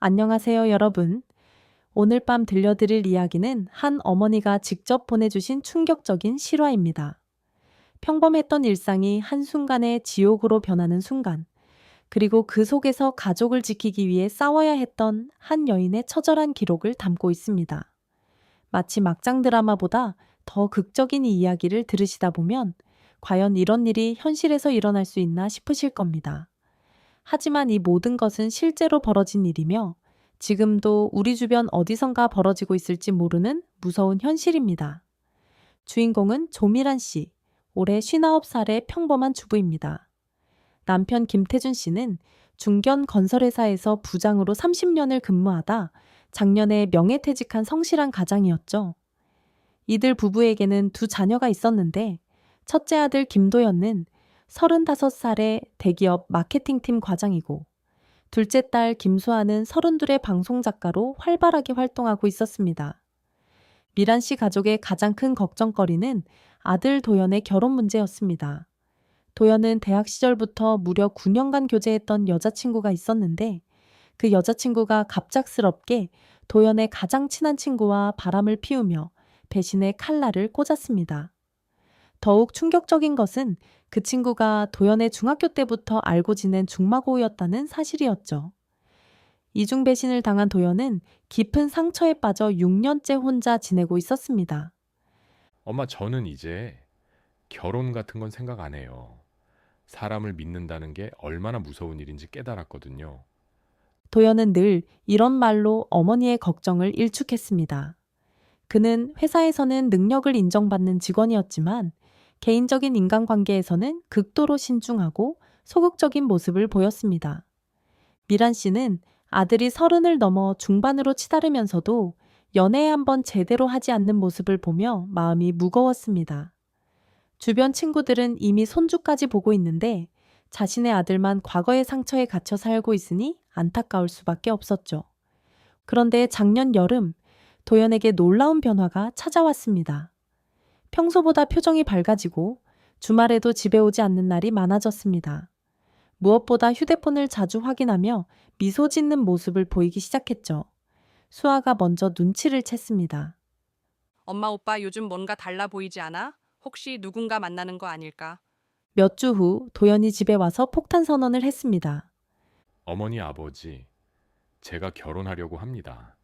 안녕하세요, 여러분. 오늘 밤 들려드릴 이야기는 한 어머니가 직접 보내주신 충격적인 실화입니다. 평범했던 일상이 한순간에 지옥으로 변하는 순간, 그리고 그 속에서 가족을 지키기 위해 싸워야 했던 한 여인의 처절한 기록을 담고 있습니다. 마치 막장 드라마보다 더 극적인 이 이야기를 들으시다 보면 과연 이런 일이 현실에서 일어날 수 있나 싶으실 겁니다. 하지만 이 모든 것은 실제로 벌어진 일이며 지금도 우리 주변 어디선가 벌어지고 있을지 모르는 무서운 현실입니다. 주인공은 조미란 씨, 올해 59살의 평범한 주부입니다. 남편 김태준 씨는 중견 건설회사에서 부장으로 30년을 근무하다 작년에 명예퇴직한 성실한 가장이었죠. 이들 부부에게는 두 자녀가 있었는데 첫째 아들 김도연은 35살의 대기업 마케팅팀 과장이고 둘째 딸 김수아는 32의 방송작가로 활발하게 활동하고 있었습니다. 미란 씨 가족의 가장 큰 걱정거리는 아들 도연의 결혼 문제였습니다. 도연은 대학 시절부터 무려 9년간 교제했던 여자친구가 있었는데 그 여자친구가 갑작스럽게 도연의 가장 친한 친구와 바람을 피우며 배신의 칼날을 꽂았습니다. 더욱 충격적인 것은 그 친구가 도연의 중학교 때부터 알고 지낸 중마고우였다는 사실이었죠. 이중 배신을 당한 도연은 깊은 상처에 빠져 6년째 혼자 지내고 있었습니다. 엄마, 저는 이제 결혼 같은 건 생각 안 해요. 사람을 믿는다는 게 얼마나 무서운 일인지 깨달았거든요. 도연은 늘 이런 말로 어머니의 걱정을 일축했습니다. 그는 회사에서는 능력을 인정받는 직원이었지만 개인적인 인간관계에서는 극도로 신중하고 소극적인 모습을 보였습니다. 미란 씨는 아들이 30을 넘어 중반으로 치달으면서도 연애 한번 제대로 하지 않는 모습을 보며 마음이 무거웠습니다. 주변 친구들은 이미 손주까지 보고 있는데 자신의 아들만 과거의 상처에 갇혀 살고 있으니 안타까울 수밖에 없었죠. 그런데 작년 여름 도연에게 놀라운 변화가 찾아왔습니다. 평소보다 표정이 밝아지고 주말에도 집에 오지 않는 날이 많아졌습니다. 무엇보다 휴대폰을 자주 확인하며 미소 짓는 모습을 보이기 시작했죠. 수아가 먼저 눈치를 챘습니다. 엄마 오빠 요즘 뭔가 달라 보이지 않아? 혹시 누군가 만나는 거 아닐까? 몇 주 후 도연이 집에 와서 폭탄 선언을 했습니다. 어머니, 아버지, 제가 결혼하려고 합니다.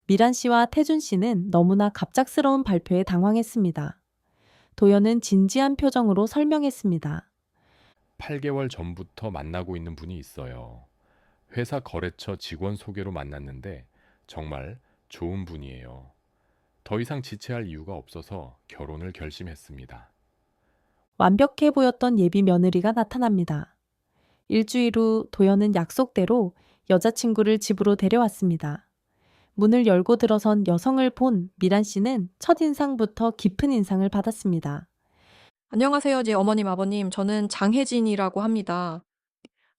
미란 씨와 태준 씨는 너무나 갑작스러운 발표에 당황했습니다. 도연은 진지한 표정으로 설명했습니다. 8개월 전부터 만나고 있는 분이 있어요. 회사 거래처 직원 소개로 만났는데 정말 좋은 분이에요. 더 이상 지체할 이유가 없어서 결혼을 결심했습니다. 완벽해 보였던 예비 며느리가 나타납니다. 일주일 후 도연은 약속대로 여자친구를 집으로 데려왔습니다. 문을 열고 들어선 여성을 본 미란 씨는 첫인상부터 깊은 인상을 받았습니다. 안녕하세요, 제 어머님, 아버님. 저는 장혜진이라고 합니다.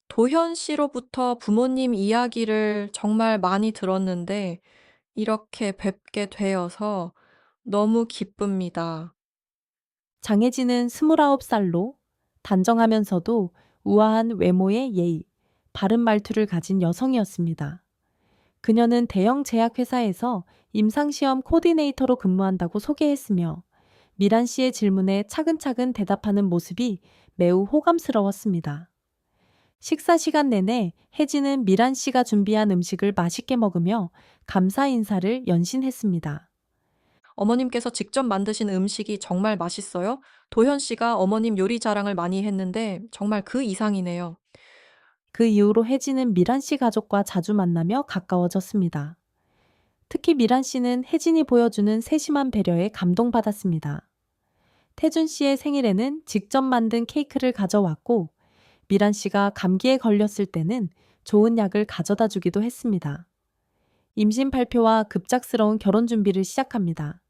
도현 씨로부터 부모님 이야기를 정말 많이 들었는데, 이렇게 뵙게 되어서 너무 기쁩니다. 장혜진은 29살로 단정하면서도 우아한 외모의 예의, 바른 말투를 가진 여성이었습니다. 그녀는 대형 제약회사에서 임상시험 코디네이터로 근무한다고 소개했으며 미란 씨의 질문에 차근차근 대답하는 모습이 매우 호감스러웠습니다. 식사 시간 내내 혜진은 미란 씨가 준비한 음식을 맛있게 먹으며 감사 인사를 연신했습니다. 어머님께서 직접 만드신 음식이 정말 맛있어요. 도현 씨가 어머님 요리 자랑을 많이 했는데, 정말 그 이상이네요. 그 이후로 혜진은 미란 씨 가족과 자주 만나며 가까워졌습니다. 특히 미란 씨는 혜진이 보여주는 세심한 배려에 감동받았습니다. 태준 씨의 생일에는 직접 만든 케이크를 가져왔고 미란 씨가 감기에 걸렸을 때는 좋은 약을 가져다 주기도 했습니다. 임신 발표와 급작스러운 결혼 준비를 시작합니다.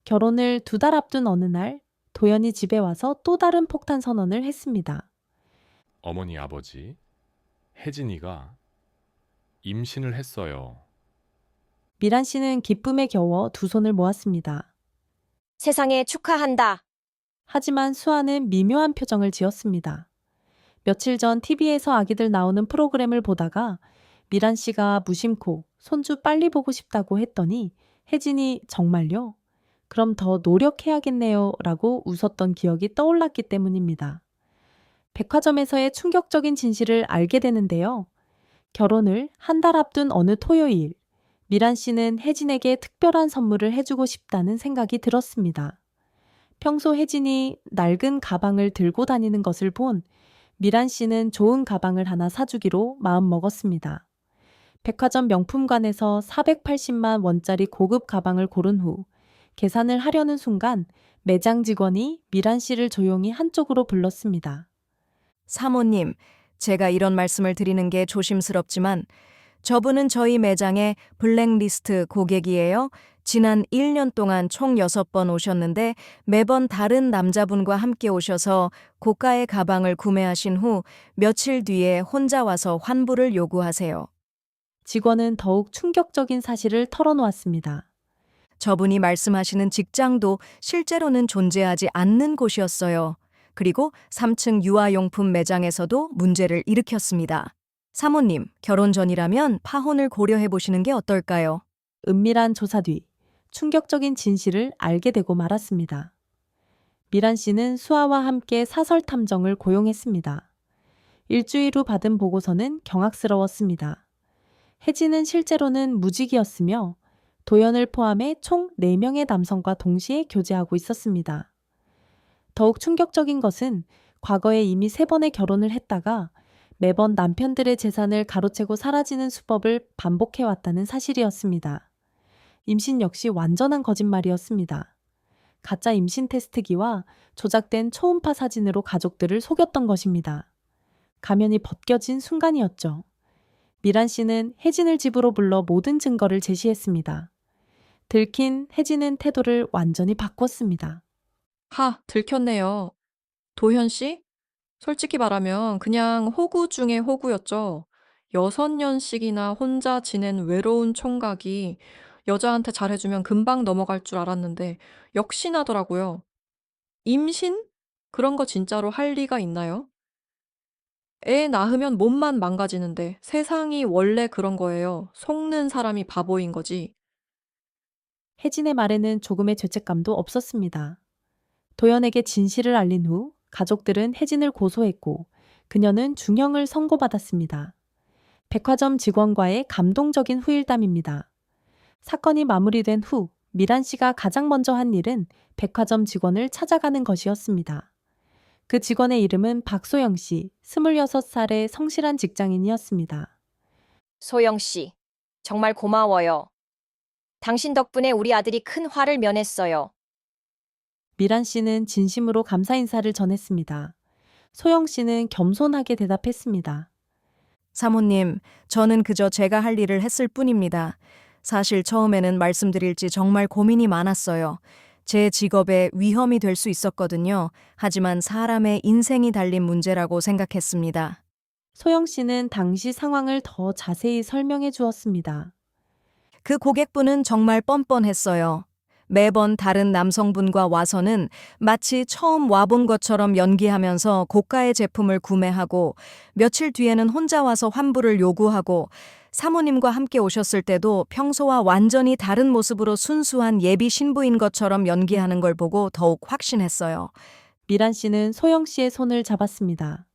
결혼을 2달 앞둔 어느 날 도연이 집에 와서 또 다른 폭탄 선언을 했습니다. 어머니, 아버지, 혜진이가 임신을 했어요. 미란 씨는 기쁨에 겨워 두 손을 모았습니다. 세상에 축하한다. 하지만 수아는 미묘한 표정을 지었습니다. 며칠 전 TV에서 아기들 나오는 프로그램을 보다가 미란 씨가 무심코 손주 빨리 보고 싶다고 했더니 혜진이 정말요? 그럼 더 노력해야겠네요 라고 웃었던 기억이 떠올랐기 때문입니다. 백화점에서의 충격적인 진실을 알게 되는데요. 결혼을 한 달 앞둔 어느 토요일, 미란 씨는 혜진에게 특별한 선물을 해주고 싶다는 생각이 들었습니다. 평소 혜진이 낡은 가방을 들고 다니는 것을 본 미란 씨는 좋은 가방을 하나 사주기로 마음먹었습니다. 백화점 명품관에서 480만 원짜리 고급 가방을 고른 후 계산을 하려는 순간 매장 직원이 미란 씨를 조용히 한쪽으로 불렀습니다. 사모님, 제가 이런 말씀을 드리는 게 조심스럽지만 저분은 저희 매장의 블랙리스트 고객이에요. 지난 1년 동안 총 6번 오셨는데 매번 다른 남자분과 함께 오셔서 고가의 가방을 구매하신 후 며칠 뒤에 혼자 와서 환불을 요구하세요. 직원은 더욱 충격적인 사실을 털어놓았습니다. 저분이 말씀하시는 직장도 실제로는 존재하지 않는 곳이었어요. 그리고 3층 유아용품 매장에서도 문제를 일으켰습니다. 사모님, 결혼 전이라면 파혼을 고려해 보시는 게 어떨까요? 은밀한 조사 뒤 충격적인 진실을 알게 되고 말았습니다. 미란 씨는 수아와 함께 사설 탐정을 고용했습니다. 일주일 후 받은 보고서는 경악스러웠습니다. 혜진은 실제로는 무직이었으며 도연을 포함해 총 4명의 남성과 동시에 교제하고 있었습니다. 더욱 충격적인 것은 과거에 이미 3번의 결혼을 했다가 매번 남편들의 재산을 가로채고 사라지는 수법을 반복해왔다는 사실이었습니다. 임신 역시 완전한 거짓말이었습니다. 가짜 임신 테스트기와 조작된 초음파 사진으로 가족들을 속였던 것입니다. 가면이 벗겨진 순간이었죠. 미란 씨는 혜진을 집으로 불러 모든 증거를 제시했습니다. 들킨 혜진은 태도를 완전히 바꿨습니다. 들켰네요. 도현 씨? 솔직히 말하면 그냥 호구 중에 호구였죠. 6년씩이나 혼자 지낸 외로운 총각이 여자한테 잘해주면 금방 넘어갈 줄 알았는데 역시나더라고요. 임신? 그런 거 진짜로 할 리가 있나요? 애 낳으면 몸만 망가지는데 세상이 원래 그런 거예요. 속는 사람이 바보인 거지. 혜진의 말에는 조금의 죄책감도 없었습니다. 도연에게 진실을 알린 후 가족들은 혜진을 고소했고 그녀는 중형을 선고받았습니다. 백화점 직원과의 감동적인 후일담입니다. 사건이 마무리된 후 미란 씨가 가장 먼저 한 일은 백화점 직원을 찾아가는 것이었습니다. 그 직원의 이름은 박소영 씨, 26살의 성실한 직장인이었습니다. 소영 씨, 정말 고마워요. 당신 덕분에 우리 아들이 큰 화를 면했어요. 미란 씨는 진심으로 감사 인사를 전했습니다. 소영 씨는 겸손하게 대답했습니다. 사모님, 저는 그저 제가 할 일을 했을 뿐입니다. 사실 처음에는 말씀드릴지 정말 고민이 많았어요. 제 직업에 위험이 될 수 있었거든요. 하지만 사람의 인생이 달린 문제라고 생각했습니다. 소영 씨는 당시 상황을 더 자세히 설명해 주었습니다. 그 고객분은 정말 뻔뻔했어요. 매번 다른 남성분과 와서는 마치 처음 와본 것처럼 연기하면서 고가의 제품을 구매하고 며칠 뒤에는 혼자 와서 환불을 요구하고 사모님과 함께 오셨을 때도 평소와 완전히 다른 모습으로 순수한 예비 신부인 것처럼 연기하는 걸 보고 더욱 확신했어요. 미란 씨는 소영 씨의 손을 잡았습니다.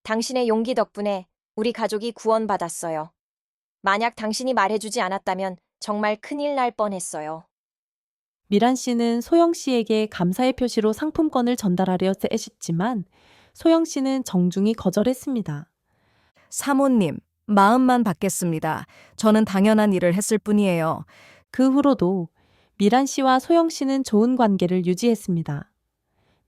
당신의 용기 덕분에 우리 가족이 구원받았어요. 만약 당신이 말해주지 않았다면 정말 큰일 날 뻔했어요. 미란 씨는 소영 씨에게 감사의 표시로 상품권을 전달하려 애썼지만 소영 씨는 정중히 거절했습니다. 사모님, 마음만 받겠습니다. 저는 당연한 일을 했을 뿐이에요. 그 후로도 미란 씨와 소영 씨는 좋은 관계를 유지했습니다.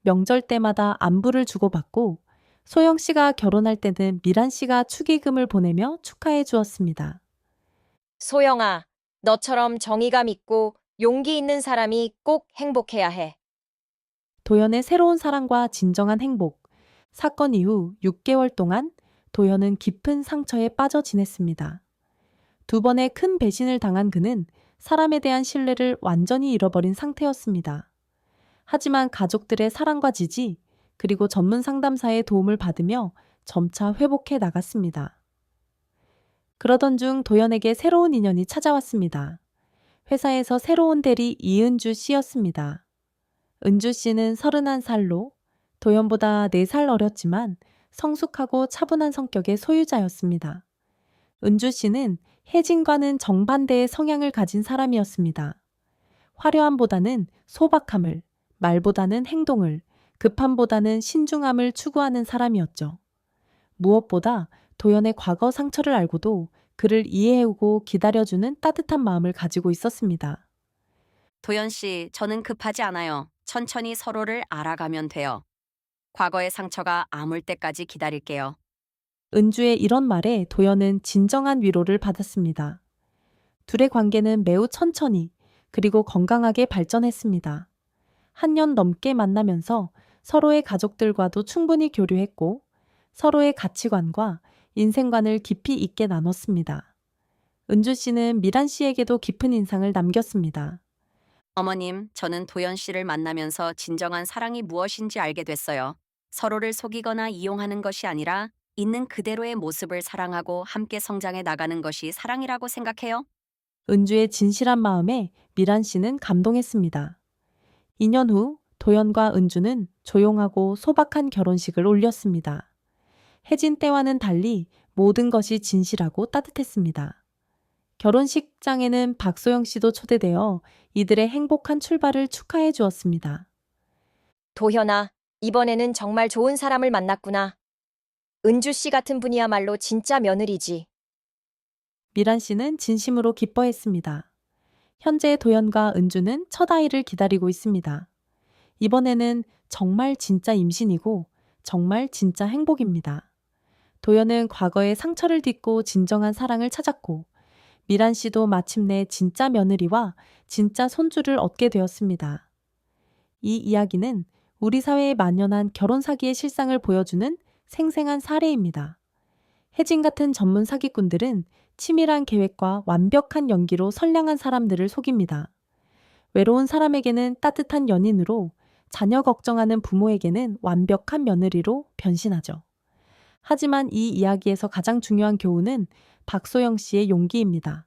명절 때마다 안부를 주고받고 소영 씨가 결혼할 때는 미란 씨가 축의금을 보내며 축하해 주었습니다. 소영아, 너처럼 정의감 있고 용기 있는 사람이 꼭 행복해야 해. 도연의 새로운 사랑과 진정한 행복. 사건 이후 6개월 동안 도연은 깊은 상처에 빠져 지냈습니다. 2번의 큰 배신을 당한 그는 사람에 대한 신뢰를 완전히 잃어버린 상태였습니다. 하지만 가족들의 사랑과 지지, 그리고 전문 상담사의 도움을 받으며 점차 회복해 나갔습니다. 그러던 중 도연에게 새로운 인연이 찾아왔습니다. 회사에서 새로운 대리 이은주 씨였습니다. 은주 씨는 31살로 도연보다 4살 어렸지만 성숙하고 차분한 성격의 소유자였습니다. 은주 씨는 혜진과는 정반대의 성향을 가진 사람이었습니다. 화려함보다는 소박함을, 말보다는 행동을, 급함보다는 신중함을 추구하는 사람이었죠. 무엇보다 도연의 과거 상처를 알고도 그를 이해해오고 기다려주는 따뜻한 마음을 가지고 있었습니다. 도연 씨, 저는 급하지 않아요. 천천히 서로를 알아가면 돼요. 과거의 상처가 아물 때까지 기다릴게요. 은주의 이런 말에 도연은 진정한 위로를 받았습니다. 둘의 관계는 매우 천천히 그리고 건강하게 발전했습니다. 한 년 넘게 만나면서 서로의 가족들과도 충분히 교류했고 서로의 가치관과 인생관을 깊이 있게 나눴습니다. 은주 씨는 미란 씨에게도 깊은 인상을 남겼습니다. 어머님, 저는 도연 씨를 만나면서 진정한 사랑이 무엇인지 알게 됐어요. 서로를 속이거나 이용하는 것이 아니라 있는 그대로의 모습을 사랑하고 함께 성장해 나가는 것이 사랑이라고 생각해요. 은주의 진실한 마음에 미란 씨는 감동했습니다. 2년 후 도연과 은주는 조용하고 소박한 결혼식을 올렸습니다. 혜진 때와는 달리 모든 것이 진실하고 따뜻했습니다. 결혼식장에는 박소영 씨도 초대되어 이들의 행복한 출발을 축하해 주었습니다. 도현아, 이번에는 정말 좋은 사람을 만났구나. 은주 씨 같은 분이야말로 진짜 며느리지. 미란 씨는 진심으로 기뻐했습니다. 현재 도연과 은주는 첫 아이를 기다리고 있습니다. 이번에는 정말 진짜 임신이고 정말 진짜 행복입니다. 도연은 과거의 상처를 딛고 진정한 사랑을 찾았고 미란 씨도 마침내 진짜 며느리와 진짜 손주를 얻게 되었습니다. 이 이야기는 우리 사회에 만연한 결혼 사기의 실상을 보여주는 생생한 사례입니다. 혜진 같은 전문 사기꾼들은 치밀한 계획과 완벽한 연기로 선량한 사람들을 속입니다. 외로운 사람에게는 따뜻한 연인으로, 자녀 걱정하는 부모에게는 완벽한 며느리로 변신하죠. 하지만 이 이야기에서 가장 중요한 교훈은 박소영 씨의 용기입니다.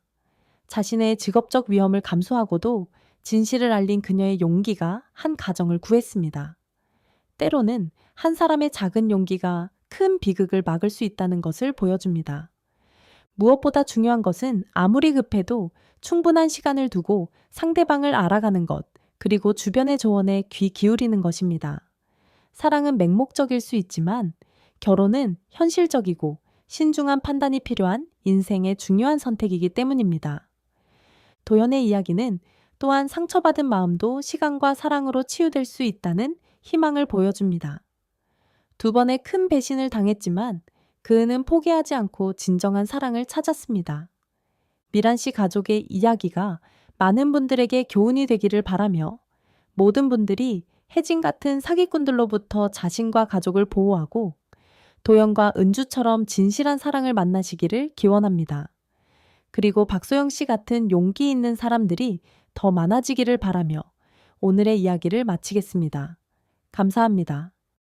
자신의 직업적 위험을 감수하고도 진실을 알린 그녀의 용기가 한 가정을 구했습니다. 때로는 한 사람의 작은 용기가 큰 비극을 막을 수 있다는 것을 보여줍니다. 무엇보다 중요한 것은 아무리 급해도 충분한 시간을 두고 상대방을 알아가는 것, 그리고 주변의 조언에 귀 기울이는 것입니다. 사랑은 맹목적일 수 있지만 결혼은 현실적이고 신중한 판단이 필요한 인생의 중요한 선택이기 때문입니다. 도연의 이야기는 또한 상처받은 마음도 시간과 사랑으로 치유될 수 있다는 희망을 보여줍니다. 2번의 큰 배신을 당했지만 그는 포기하지 않고 진정한 사랑을 찾았습니다. 미란 씨 가족의 이야기가 많은 분들에게 교훈이 되기를 바라며 모든 분들이 혜진 같은 사기꾼들로부터 자신과 가족을 보호하고 도연과 은주처럼 진실한 사랑을 만나시기를 기원합니다. 그리고 박소영 씨 같은 용기 있는 사람들이 더 많아지기를 바라며 오늘의 이야기를 마치겠습니다. 감사합니다.